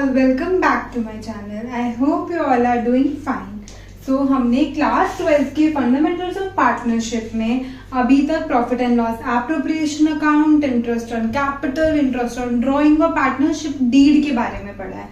all, welcome back to my channel. I hope you all are doing fine. So हमने class 12 के fundamentals of partnership में अभी तक profit and loss, appropriation account, interest on capital, interest on drawing और partnership deed के बारे में पढ़ा है।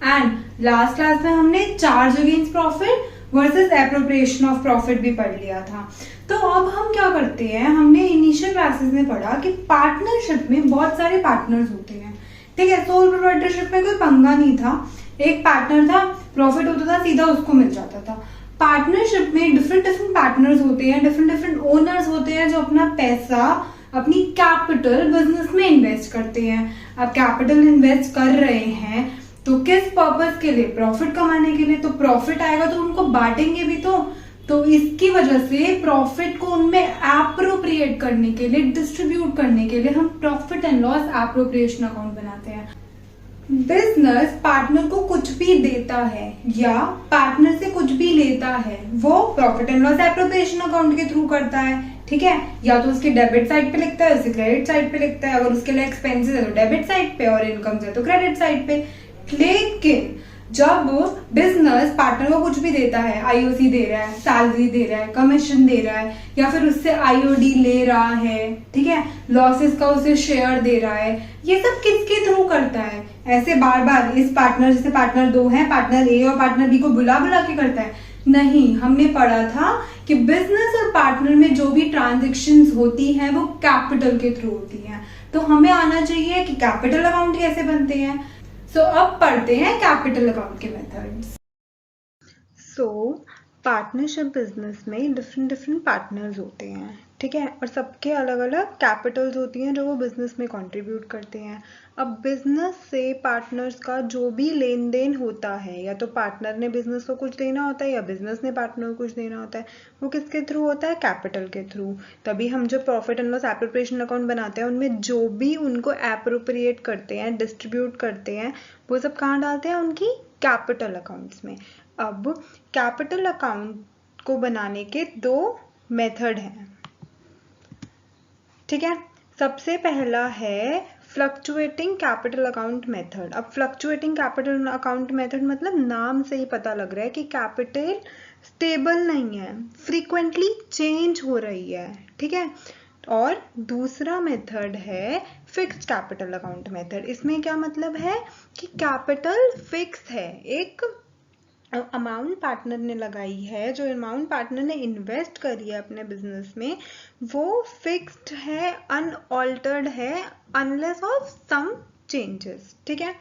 एंड लास्ट क्लास में हमने charge against profit versus appropriation of profit भी पढ़ लिया था। तो अब हम क्या करते हैं, हमने इनिशियल क्लासेस में पढ़ा कि पार्टनरशिप में बहुत सारे पार्टनर्स होते हैं। ठीक है, सोल प्रोप्राइटरशिप में कोई पंगा नहीं था, एक पार्टनर था, प्रॉफिट होता था सीधा उसको मिल जाता था। पार्टनरशिप में डिफरेंट डिफरेंट पार्टनर्स होते हैं, डिफरेंट डिफरेंट ओनर्स होते हैं जो अपना पैसा, अपनी कैपिटल बिजनेस में इन्वेस्ट करते हैं। अब कैपिटल इन्वेस्ट कर रहे हैं तो किस पर्पस के लिए? प्रॉफिट कमाने के लिए। तो प्रॉफिट आएगा तो उनको बांटेंगे भी तो इसकी वजह से प्रॉफिट को उनमें एप्रोप्रिएट करने के लिए, डिस्ट्रीब्यूट करने के लिए हम profit and loss appropriation account बनाते हैं। बिजनेस पार्टनर को कुछ भी देता है या पार्टनर से कुछ भी लेता है, वो profit and loss appropriation account के थ्रू करता है। ठीक है, या तो उसके डेबिट साइड पे लिखता है, उसके क्रेडिट साइड पे लिखता है। अगर उसके लिए एक्सपेंसेस है तो डेबिट साइड पे और इनकम है तो क्रेडिट साइड पे। लेकिन जब बिजनेस पार्टनर को कुछ भी देता है, आईओसी दे रहा है, सैलरी दे रहा है, कमीशन दे रहा है, या फिर उससे आईओडी ले रहा है, ठीक है, लॉसेस का उसे शेयर दे रहा है, ये सब किसके थ्रू करता है? ऐसे बार बार इस पार्टनर, जैसे पार्टनर दो है, पार्टनर ए और पार्टनर बी को बुला बुला के करता है? नहीं, हमने पढ़ा था कि बिजनेस और पार्टनर में जो भी ट्रांजेक्शन्स होती हैं वो कैपिटल के थ्रू होती हैं। तो हमें आना चाहिए कि कैपिटल अकाउंट कैसे बनते हैं। सो अब पढ़ते हैं कैपिटल अकाउंट के मेथड्स। पार्टनरशिप बिजनेस में डिफरेंट डिफरेंट पार्टनर्स होते हैं, ठीक है, और सबके अलग अलग कैपिटल्स होती हैं जो वो बिजनेस में कंट्रीब्यूट करते हैं। अब बिजनेस से पार्टनर्स का जो भी लेन देन होता है, या तो पार्टनर ने बिजनेस को कुछ देना होता है या बिजनेस ने पार्टनर को कुछ देना होता है, वो किसके थ्रू होता है? कैपिटल के थ्रू। तभी हम जो profit and loss appropriation account बनाते हैं उनमें जो भी उनको एप्रोप्रिएट करते हैं, डिस्ट्रीब्यूट करते हैं, वो सब कहाँ डालते हैं? उनकी कैपिटल अकाउंट्स में। अब कैपिटल अकाउंट को बनाने के दो मेथड हैं, ठीक है। सबसे पहला है फ्लक्चुएटिंग कैपिटल अकाउंट मेथड। अब फ्लक्चुएटिंग कैपिटल अकाउंट मेथड मतलब नाम से ही पता लग रहा है कि कैपिटल स्टेबल नहीं है, फ्रीक्वेंटली चेंज हो रही है, ठीक है। और दूसरा मेथड है फिक्स्ड कैपिटल अकाउंट मेथड। इसमें क्या मतलब है कि कैपिटल फिक्स है, एक अमाउंट पार्टनर ने लगाई है, जो अमाउंट पार्टनर ने इन्वेस्ट करी है अपने बिजनेस में, वो फिक्स्ड है, अनऑल्टर्ड है, अनलेस ऑफ सम चेंजेस, ठीक है।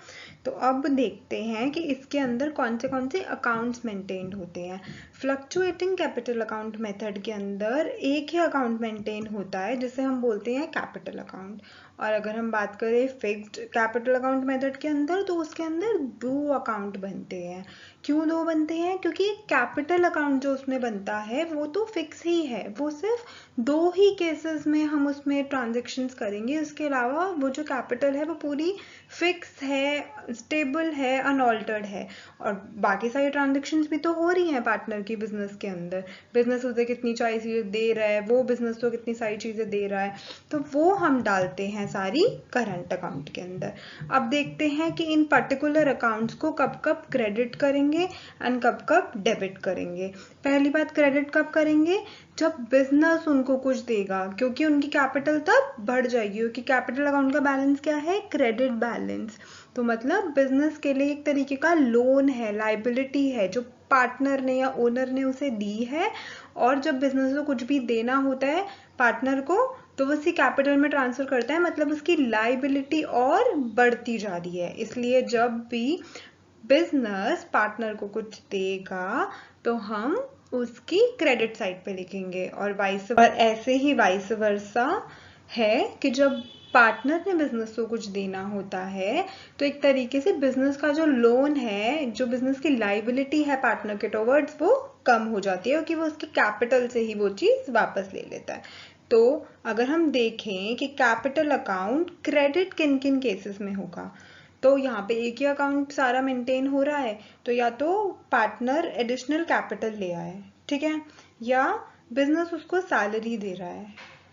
तो अब देखते हैं कि इसके अंदर कौन से अकाउंट्स मेंटेन होते हैं। फ्लक्चुएटिंग कैपिटल अकाउंट मेथड के अंदर एक ही अकाउंट मेंटेन होता है जिसे हम बोलते हैं कैपिटल अकाउंट। और अगर हम बात करें फिक्स्ड कैपिटल अकाउंट मेथड के अंदर, तो उसके अंदर दो अकाउंट बनते हैं। क्यों दो बनते हैं? क्योंकि कैपिटल अकाउंट जो उसमें बनता है वो तो फिक्स ही है, वो सिर्फ दो ही केसेस में हम उसमें ट्रांजेक्शन्स करेंगे, उसके अलावा वो जो कैपिटल है वो पूरी फिक्स है, स्टेबल है, अनऑल्टर्ड है। और बाकी सारी ट्रांजेक्शन्स भी तो हो रही हैं पार्टनर की बिजनेस के अंदर, बिजनेस उसे कितनी चीजें दे रहा है, वो बिजनेस को कितनी सारी चीजें दे रहा है, तो वो हम डालते हैं सारी करंट अकाउंट के अंदर। अब देखते हैं कि इन पर्टिकुलर अकाउंट्स को कब कब क्रेडिट करेंगे एंड कब कब डेबिट करेंगे। पहली बात, क्रेडिट कब करेंगे? जब बिजनेस उनको कुछ देगा, क्योंकि उनकी कैपिटल तब बढ़ जाएगी, क्योंकि कैपिटल अकाउंट का बैलेंस क्या है? Credit balance. तो मतलब बिजनेस के लिए एक तरीके का लोन है, लाइबिलिटी है, जो पार्टनर ने या ओनर ने उसे दी है। और जब बिजनेस को कुछ भी देना होता है पार्टनर को, तो वो उसी कैपिटल में ट्रांसफर करता है, मतलब उसकी लाइबिलिटी और बढ़ती जा रही है। इसलिए जब भी बिजनेस पार्टनर को कुछ देगा तो हम उसकी क्रेडिट साइड पे लिखेंगे, और ऐसे ही वाइस वर्सा है कि जब पार्टनर ने बिजनेस को कुछ देना होता है तो एक तरीके से बिजनेस का जो लोन है, जो बिजनेस की लाइबिलिटी है पार्टनर के टुवर्ड्स, वो कम हो जाती है, क्योंकि वो उसकी कैपिटल से ही वो चीज वापस ले लेता है। तो अगर हम देखें कि कैपिटल अकाउंट क्रेडिट किन किन केसेस में होगा, तो यहाँ पे एक ही अकाउंट सारा मेंटेन हो रहा है, तो या तो पार्टनर एडिशनल कैपिटल ले आए, ठीक है, या बिजनेस उसको सैलरी दे रहा है,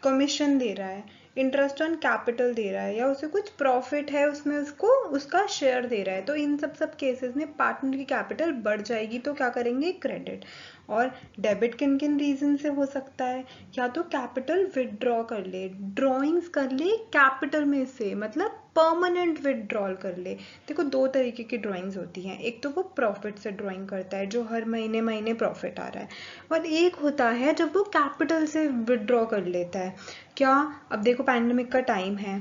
कमीशन दे रहा है, इंटरेस्ट ऑन कैपिटल दे रहा है या उसे कुछ प्रॉफिट है उसमें उसको उसका शेयर दे रहा है, तो इन सब केसेस में पार्टनर की कैपिटल बढ़ जाएगी तो क्या करेंगे, क्रेडिट। और डेबिट किन किन रीजन से हो सकता है, या तो कैपिटल विदड्रॉ कर ले, ड्रॉइंग्स कर ले कैपिटल में से, मतलब परमानेंट विदड्रॉल कर ले। देखो दो तरीके की ड्राइंग्स होती हैं, एक तो वो प्रॉफिट से ड्राइंग करता है जो हर महीने महीने प्रॉफिट आ रहा है, और एक होता है जब वो कैपिटल से विदड्रॉ कर लेता है। क्या, अब देखो पैंडेमिक का टाइम है,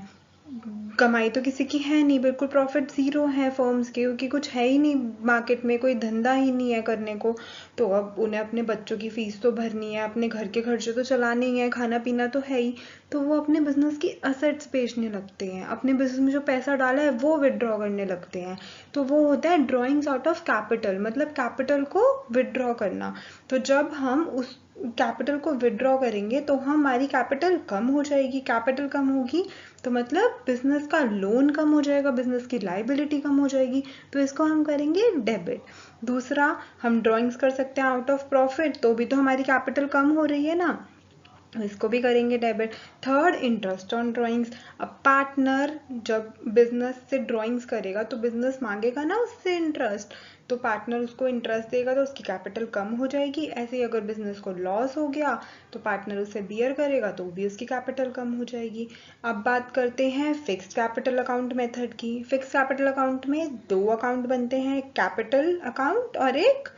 कमाई तो किसी की है नहीं, बिल्कुल प्रॉफिट जीरो है फर्म्स के, क्योंकि कुछ है ही नहीं मार्केट में, कोई धंधा ही नहीं है करने को। तो अब उन्हें अपने बच्चों की फीस तो भरनी है, अपने घर के खर्चे तो चलाने ही है, खाना पीना तो है ही, तो वो अपने बिजनेस की असेट्स बेचने लगते हैं, अपने बिजनेस में जो पैसा डाला है वो विदड्रॉ करने लगते हैं। तो वो होता है ड्रॉइंग्स आउट ऑफ कैपिटल, मतलब कैपिटल को विदड्रॉ करना। तो जब हम उस कैपिटल को विदड्रॉ करेंगे तो हमारी कैपिटल कम हो जाएगी, कैपिटल कम होगी तो मतलब बिजनेस का लोन कम हो जाएगा, बिजनेस की लाइबिलिटी कम हो जाएगी, तो इसको हम करेंगे डेबिट। दूसरा, हम ड्राइंग्स कर सकते हैं आउट ऑफ प्रॉफिट, तो भी तो हमारी कैपिटल कम हो रही है ना, इसको भी करेंगे debit. Third, interest on drawings. अब पार्टनर जब बिजनेस से ड्राइंग्स करेगा तो बिजनेस मांगेगा ना उससे इंटरेस्ट, तो पार्टनर उसको इंटरेस्ट देगा तो उसकी कैपिटल कम हो जाएगी। ऐसे ही अगर बिजनेस को लॉस हो गया तो पार्टनर उसे बियर करेगा तो भी उसकी कैपिटल कम हो जाएगी। अब बात करते हैं फिक्स्ड कैपिटल अकाउंट मेथड की। फिक्स्ड कैपिटल अकाउंट में दो अकाउंट बनते हैं, कैपिटल अकाउंट और एक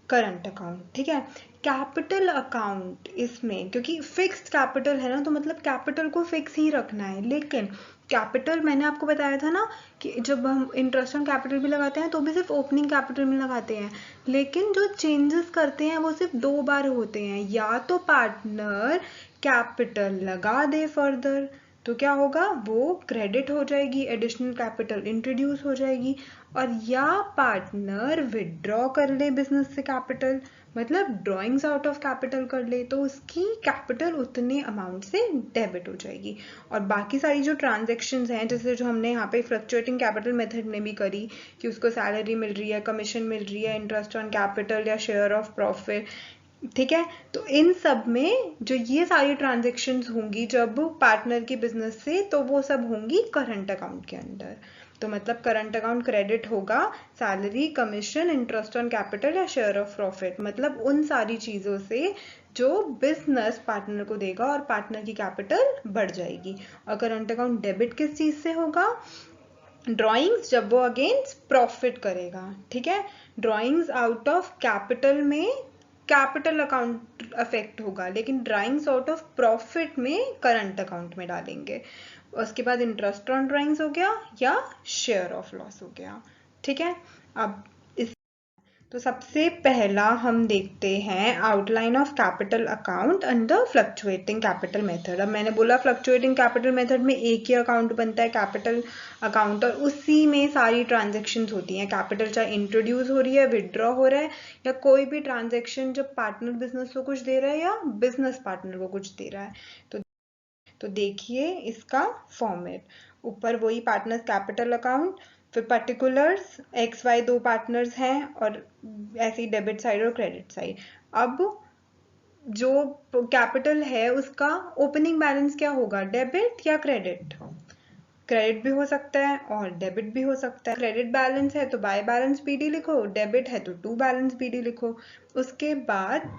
करंट अकाउंट, ठीक है। कैपिटल अकाउंट इसमें क्योंकि फिक्स्ड कैपिटल है ना, तो मतलब कैपिटल को फिक्स ही रखना है, लेकिन कैपिटल मैंने आपको बताया था ना कि जब हम इंटरेस्ट ऑन कैपिटल भी लगाते हैं तो भी सिर्फ ओपनिंग कैपिटल में लगाते हैं, लेकिन जो चेंजेस करते हैं वो सिर्फ 2 बार होते हैं, या तो पार्टनर कैपिटल लगा दे फर्दर तो क्या होगा, वो क्रेडिट हो जाएगी, एडिशनल कैपिटल इंट्रोड्यूस हो जाएगी, और या पार्टनर विदड्रॉ कर ले बिजनेस से कैपिटल, मतलब ड्राइंग्स आउट ऑफ कैपिटल कर ले, तो उसकी कैपिटल उतने अमाउंट से डेबिट हो जाएगी। और बाकी सारी जो ट्रांजेक्शन्स हैं, जैसे जो हमने यहाँ पे फ्लक्चुएटिंग कैपिटल मेथड में भी करी कि उसको सैलरी मिल रही है, कमीशन मिल रही है, इंटरेस्ट ऑन कैपिटल या शेयर ऑफ प्रॉफिट, ठीक है, तो इन सब में जो ये सारी ट्रांजेक्शन्स होंगी जब पार्टनर की बिजनेस से, तो वो सब होंगी करंट अकाउंट के अंदर। तो मतलब करंट अकाउंट क्रेडिट होगा salary, commission, interest on capital या शेयर ऑफ प्रॉफिट, मतलब उन सारी चीजों से जो बिजनेस पार्टनर को देगा और पार्टनर की कैपिटल बढ़ जाएगी। और करंट अकाउंट डेबिट किस चीज से होगा, ड्राइंग्स जब वो अगेंस्ट प्रॉफिट करेगा, ठीक है। ड्राइंग्स आउट ऑफ कैपिटल में कैपिटल अकाउंट अफेक्ट होगा, लेकिन ड्राइंग्स आउट ऑफ प्रॉफिट में करंट अकाउंट में डालेंगे। उसके बाद इंटरेस्ट ऑन ड्राइंग्स हो गया या शेयर ऑफ लॉस हो गया, ठीक है। अब तो सबसे पहला हम देखते हैं outline of capital account under fluctuating capital method. अब मैंने बोला फ्लक्चुएटिंग कैपिटल मेथड में एक ही अकाउंट बनता है, कैपिटल अकाउंट, और उसी में सारी ट्रांजेक्शन्स होती हैं। कैपिटल चाहे इंट्रोड्यूस हो रही है, विदड्रॉ हो रहा है, या कोई भी ट्रांजेक्शन जब पार्टनर बिजनेस को कुछ दे रहा है या बिजनेस पार्टनर को कुछ दे रहा है। तो देखिए इसका फॉर्मेट, ऊपर वही पार्टनर्स कैपिटल अकाउंट, फिर पर्टिकुलर्स एक्स वाई दो पार्टनर्स हैं, और ऐसी डेबिट साइड और क्रेडिट साइड। अब जो कैपिटल है उसका ओपनिंग बैलेंस क्या होगा, डेबिट या क्रेडिट, क्रेडिट भी हो सकता है और डेबिट भी हो सकता है। क्रेडिट बैलेंस है तो बाय बैलेंस बीडी लिखो, डेबिट है तो टू बैलेंस बीडी लिखो। उसके बाद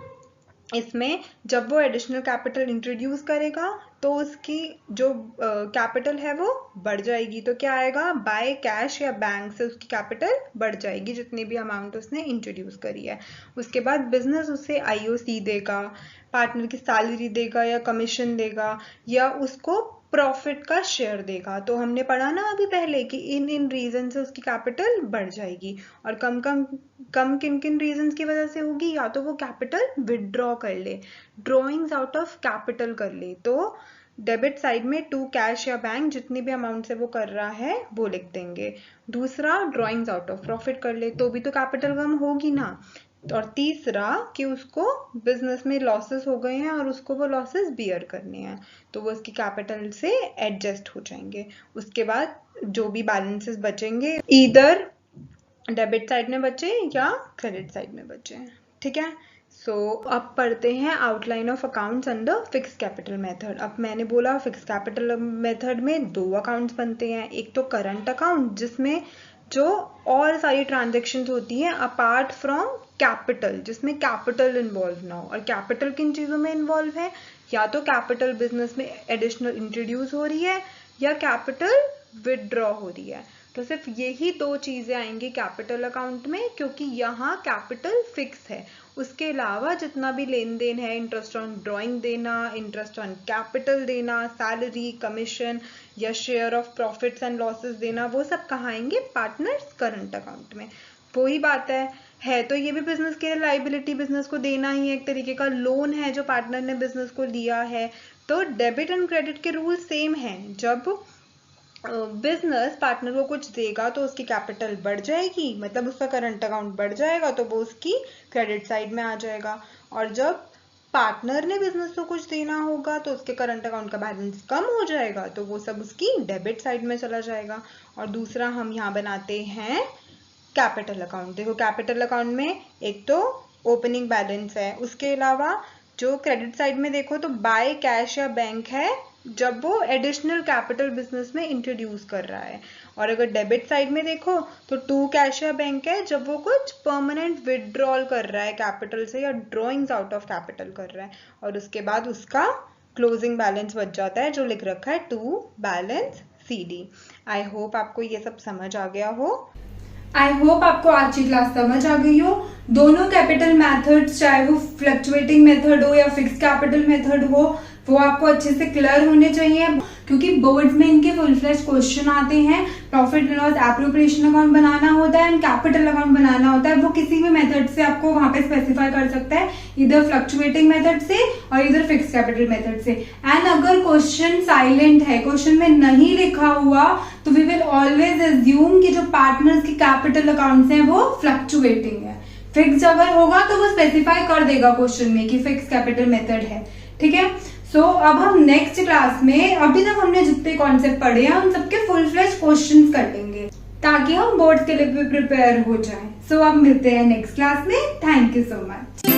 इसमें जब वो एडिशनल कैपिटल इंट्रोड्यूस करेगा तो उसकी जो कैपिटल है वो बढ़ जाएगी, तो क्या आएगा, बाय कैश या बैंक से उसकी कैपिटल बढ़ जाएगी जितनी भी अमाउंट उसने इंट्रोड्यूस करी है। उसके बाद बिजनेस उसे आईओसी देगा, पार्टनर की सैलरी देगा या कमीशन देगा, या उसको प्रॉफिट का शेयर देगा। तो हमने पढ़ा ना अभी पहले कि इन इन रीजन से उसकी कैपिटल बढ़ जाएगी, और कम किन किन रीजंस की वजह से होगी, या तो वो कैपिटल विदड्रॉ कर ले, ड्रॉइंग्स आउट ऑफ कैपिटल कर ले, तो डेबिट साइड में टू कैश या बैंक जितनी भी अमाउंट से वो कर रहा है वो लिख देंगे। दूसरा, ड्रॉइंग्स आउट ऑफ प्रॉफिट कर ले तो भी तो कैपिटल कम होगी ना। और तीसरा कि उसको बिजनेस में लॉसेस हो गए हैं और उसको वो लॉसेस बियर करने हैं, तो वो उसकी कैपिटल से एडजस्ट हो जाएंगे। उसके बाद जो भी बैलेंसेस बचेंगे ईदर डेबिट साइड में बचे या क्रेडिट साइड में बचे, ठीक है। अब पढ़ते हैं outline of accounts under fix capital method. अब मैंने बोला फिक्स कैपिटल मेथड में 2 अकाउंट्स बनते हैं, एक तो करंट अकाउंट जिसमें जो और सारी ट्रांजेक्शन्स होती हैं अपार्ट फ्रॉम कैपिटल, जिसमें कैपिटल इन्वॉल्व ना हो। और कैपिटल किन चीज़ों में इन्वॉल्व है, या तो कैपिटल बिजनेस में एडिशनल इंट्रोड्यूस हो रही है या कैपिटल विदड्रॉ हो रही है। तो सिर्फ यही 2 चीज़ें आएंगी कैपिटल अकाउंट में, क्योंकि यहाँ कैपिटल फिक्स है। उसके अलावा जितना भी लेन देन है, इंटरेस्ट ऑन ड्राइंग देना, इंटरेस्ट ऑन कैपिटल देना, सैलरी, कमीशन या share of profits and losses देना, वो सब कहाँ आएंगे, पार्टनर्स करंट अकाउंट में। वही बात है तो ये भी बिजनेस के लाइबिलिटी, बिजनेस को देना ही एक तरीके का लोन है जो पार्टनर ने बिजनेस को लिया है। तो डेबिट एंड क्रेडिट के रूल सेम हैं। जब बिजनेस पार्टनर को कुछ देगा तो उसकी कैपिटल बढ़ जाएगी, मतलब उसका करंट अकाउंट बढ़ जाएगा, तो वो उसकी क्रेडिट साइड में आ जाएगा। और जब पार्टनर ने बिजनेस को कुछ देना होगा तो उसके करंट अकाउंट का बैलेंस कम हो जाएगा, तो वो सब उसकी डेबिट साइड में चला जाएगा। और दूसरा हम यहाँ बनाते हैं कैपिटल अकाउंट। देखो कैपिटल अकाउंट में एक तो ओपनिंग बैलेंस है, उसके अलावा जो क्रेडिट साइड में देखो तो बाय कैश या बैंक है जब वो एडिशनल कैपिटल बिजनेस में इंट्रोड्यूस कर रहा है। और अगर डेबिट साइड में देखो तो टू कैश या बैंक है जब वो कुछ परमानेंट विदड्रॉल कर रहा है कैपिटल से या ड्रॉइंग्स आउट ऑफ कैपिटल कर रहा है। और उसके बाद उसका क्लोजिंग बैलेंस बच जाता है जो लिख रखा है to balance CD। I hope आपको ये सब समझ आ गया हो। आई होप आपको आज की क्लास समझ आ गई हो। दोनों कैपिटल मेथड्स, चाहे वो फ्लक्चुएटिंग मेथड हो या फिक्स कैपिटल मेथड हो, वो आपको अच्छे से क्लियर होने चाहिए, क्योंकि बोर्ड्स में इनके फुल फ्लैश क्वेश्चन आते हैं। Profit and loss appropriation account बनाना होता है एंड कैपिटल अकाउंट बनाना होता है। वो किसी भी मेथड से आपको वहां पे स्पेसिफाई कर सकता है, इधर फ्लक्चुएटिंग मेथड से और इधर फिक्स कैपिटल मेथड से। एंड अगर क्वेश्चन साइलेंट है, क्वेश्चन में नहीं लिखा हुआ, तो वी विल ऑलवेज अज्यूम कि जो पार्टनर्स की कैपिटल अकाउंट्स हैं वो फ्लक्चुएटिंग है। फिक्स अगर होगा तो वो स्पेसिफाई कर देगा क्वेश्चन में कि फिक्स कैपिटल मेथड है। ठीक है, अब हम नेक्स्ट क्लास में अभी तक हमने जितने कॉन्सेप्ट पढ़े हैं उन सबके फुल फ्लैश क्वेश्चंस कर लेंगे ताकि हम बोर्ड के लिए भी प्रिपेयर हो जाएं। अब मिलते हैं नेक्स्ट क्लास में। Thank you so much.